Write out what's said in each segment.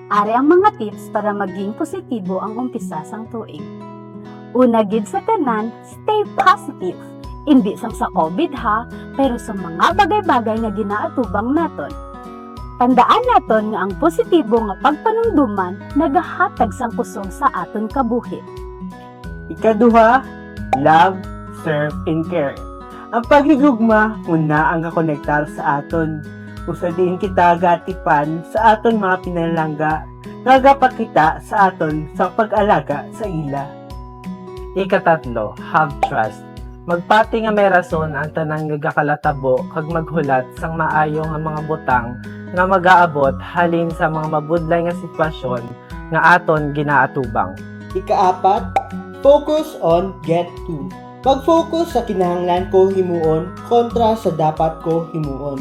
Ari ang mga tips para maging positibo ang umpisa sang tuig. Una gid sa tanan, stay positive. Hindi sang sa COVID ha, pero sa mga bagay-bagay nga ginaatubang naton. Tandaan naton nga ang positibo nga pagpanumduman nagahatag sang kusog sa aton kabuhi. Ikaduha, love, serve, and care. Ang paghigugma, una ang kakonektar sa aton. Usa din kita gatipan sa aton mga pinalangga, nagapakita sa aton sa pag-alaga sa ila. Ikatatlo, have trust. Magpati nga may rason ang tanang gagakalatabo kag maghulat sang maayo nga mga butang nga magaabot halin sa mga mabudlay nga sitwasyon nga aton ginaatubang. Ikaapat, focus on get to. Pag-focus sa kinahanglan ko himuon kontra sa dapat ko himuon.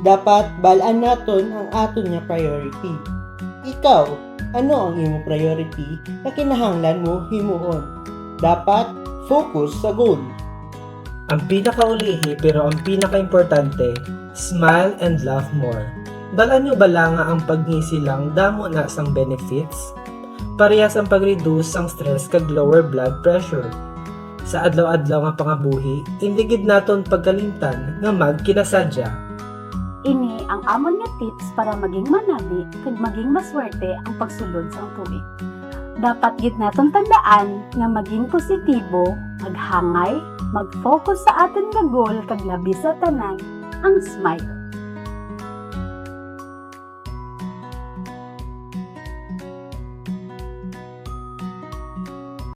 Dapat balaan naton ang aton nga priority. Ikaw, ano ang imong priority na kinahanglan mo himuon? Dapat focus sa goal. Ang pinakaulihi pero ang pinakaimportante, smile and laugh more. Balaan nyo bala nga ang pagngisi lang damo na sang benefits? Parehas ang pag-reduce ang stress kag lower blood pressure. Sa adlaw-adlaw nga pangabuhi, indigid naton pagkalimtan nga magkinasadya. Ini ang amon nga tips para maging manabi kag maging maswerte ang pagsulod sa tuig. Dapat gid naton tandaan nga maging positibo, maghangay, mag-focus sa aton nga goal kag labi sa tanan, ang smile.